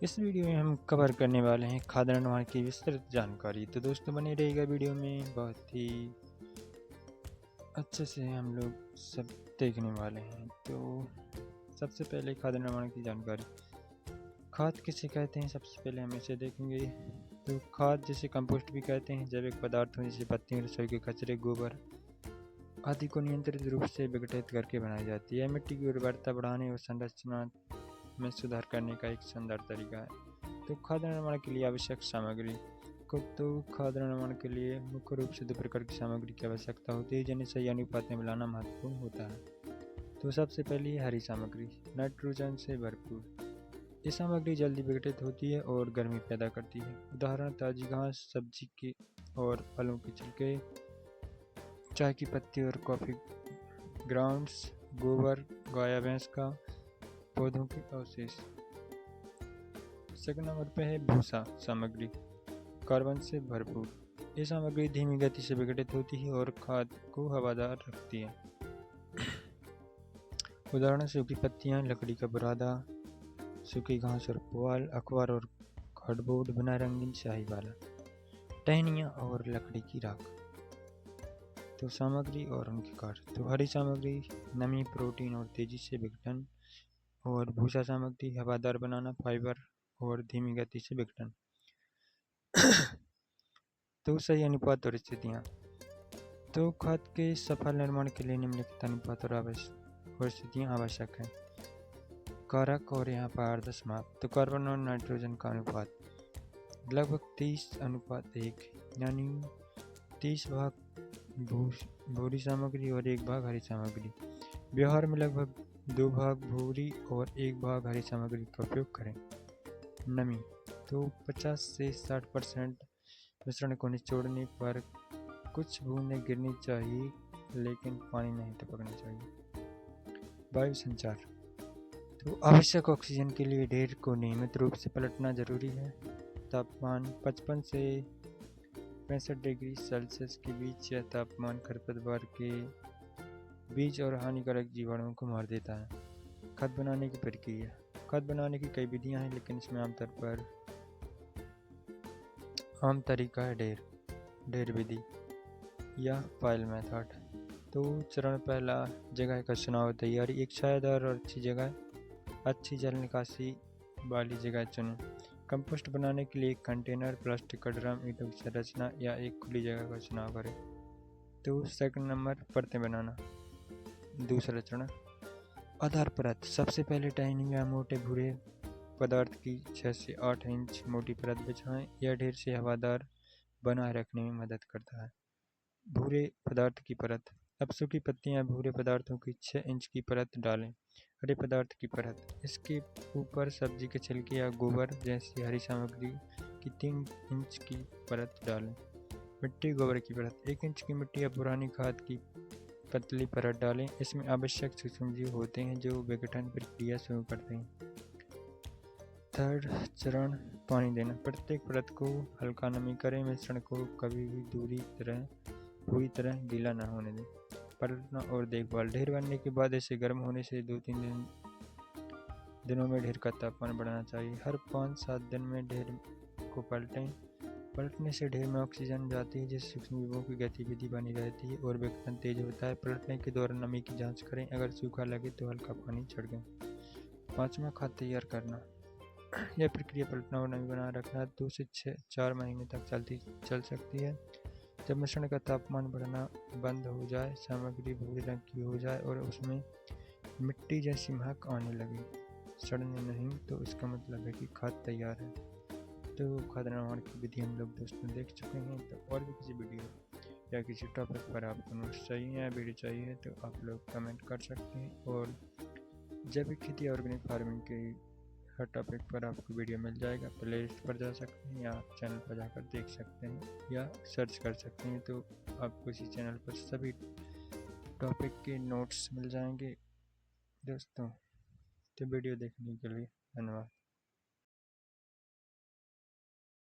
इस वीडियो में हम कवर करने वाले हैं खाद्य निर्माण की विस्तृत जानकारी। तो दोस्तों बने रहेगा वीडियो में, बहुत ही अच्छे से हम लोग सब देखने वाले हैं। तो सबसे पहले खाद्य निर्माण की जानकारी। खाद किसे कहते हैं, सबसे पहले हम इसे देखेंगे। तो खाद जिसे कंपोस्ट भी कहते हैं, जैविक पदार्थों जैसे पत्तियों, रसोई के कचरे, गोबर आदि को नियंत्रित रूप से विघटित करके बनाई जाती है। मिट्टी की उर्वरता बढ़ाने और संरचना में सुधार करने का एक शानदार तरीका है। तो खाद्य निर्माण के लिए आवश्यक सामग्री खाद्य निर्माण के लिए मुख्य रूप से 2 प्रकार की सामग्री की आवश्यकता होती है, जिन्हें सही अनुपात में मिलाना महत्वपूर्ण होता है। तो सबसे पहली हरी सामग्री, नाइट्रोजन से भरपूर। ये सामग्री जल्दी विघटित होती है और गर्मी पैदा करती है। उदाहरण ताजी घास, सब्जी के और फलों के छिलके, चाय की पत्ती और कॉफी ग्राउंड्स, गोबर गाय भैंस का, पौधों के अवशेष। सेकंड नंबर पे है भूसा सामग्री, कार्बन से भरपूर। ये सामग्री धीमी गति से विघटित होती है और खाद को हवादार रखती है। उदाहरण सूखी पत्तियां, लकड़ी का बुरादा, सूखी घास और पुआल, अखबार और कार्डबोर्ड, बिना रंगीन स्याही वाला, टहनियाँ और लकड़ी की राख। तो सामग्री और उनके कार्य। तो हरी सामग्री नमी, प्रोटीन और तेजी से विघटन, और भूसा सामग्री हवादार बनाना, फाइबर और धीमी गति से विघटन। तो सही अनुपात और स्थितियाँ। तो खाद के सफल निर्माण के लिए निम्नलिखित अनुपात और स्थितियाँ आवश्यक हैं। कारक और यहाँ पर आदर्श माप। तो कार्बन और नाइट्रोजन का अनुपात लगभग 30:1, यानी 30 भाग भूरी सामग्री और 1 भाग हरी सामग्री। व्यवहार में लगभग 2 भाग भूरी और 1 भाग हरी सामग्री का उपयोग करें। नमी तो 50 से 60% मिश्रण को निचोड़ने पर कुछ बूंदें गिरनी चाहिए, लेकिन पानी नहीं टपकना चाहिए। वायु संचार तो आवश्यक ऑक्सीजन के लिए ढेर को नियमित रूप से पलटना जरूरी है। तापमान 55 से 65 डिग्री सेल्सियस के बीच यह तापमान खरपतवार के बीज और हानिकारक जीवाणुओं को मार देता है। खाद बनाने की प्रक्रिया। खाद बनाने की कई विधियां हैं, लेकिन इसमें आम तरीका है ढेर विधि या पाइल मेथड। तो चरण पहला, जगह का चुनाव, तैयारी। एक छायादार और अच्छी जगह, अच्छी जल निकासी वाली जगह चुनें। कंपोस्ट बनाने के लिए एक कंटेनर, प्लास्टिक का ड्रम, ईंटों की संरचना या एक खुली जगह का चुनाव करें। तो सेकंड नंबर, परतें बनाना। दूसरा चरण, आधार परत। सबसे पहले टहनी या मोटे भूरे पदार्थ की 6 से 8 इंच मोटी परत बिछाएं। यह ढेर से हवादार बनाए रखने में मदद करता है। भूरे पदार्थ की परत। अब सूखी पत्तियां भूरे पदार्थों की 6 इंच की परत डालें। हरे पदार्थ की परत, इसके ऊपर सब्जी के छिलके या गोबर जैसी हरी सामग्री की 3 इंच की परत डालें। मिट्टी गोबर की परत, 1 इंच की मिट्टी या पुरानी खाद की पतली परत डालें। इसमें आवश्यक सूक्ष्मजीव होते हैं जो विघटन प्रक्रिया शुरू करते हैं। थर्ड चरण, पानी देना। प्रत्येक परत को हल्का नमी करें। मिश्रण को कभी भी पूरी तरह गीला न होने दें। पलटना और देखभाल। ढेर बनने के बाद इसे गर्म होने से 2-3 दिनों में ढेर का तापमान बढ़ाना चाहिए। हर 5-7 दिन में ढेर को पलटें। पलटने से ढेर में ऑक्सीजन जाती है, जिससे सूक्ष्मजीवों की गतिविधि बनी रहती है और विघटन तेज होता है। पलटने के दौरान नमी की जांच करें, अगर सूखा लगे तो हल्का पानी छिड़कें। 5वां, खाद तैयार करना। यह प्रक्रिया पलटना और नमी बनाए रखना 2 से 4 महीने तक चल सकती है। जब मिश्रण का तापमान बढ़ना बंद हो जाए, सामग्री भूरे रंग की हो जाए और उसमें मिट्टी जैसी महक आने लगे, सड़ने नहीं, तो इसका मतलब है कि खाद तैयार है। तो खाद निर्माण की विधि हम लोग दोस्तों देख चुके हैं। तो और भी किसी वीडियो या किसी टॉपिक पर आपको नोट्स चाहिए या वीडियो चाहिए तो आप लोग कमेंट कर सकते हैं। और जैविक खेती ऑर्गेनिक फार्मिंग के हर टॉपिक पर आपको वीडियो मिल जाएगा। प्लेलिस्ट पर जा सकते हैं या चैनल पर जाकर देख सकते हैं या सर्च कर सकते हैं, तो आपको इसी चैनल पर सभी टॉपिक के नोट्स मिल जाएंगे दोस्तों। तो वीडियो देखने के लिए धन्यवाद।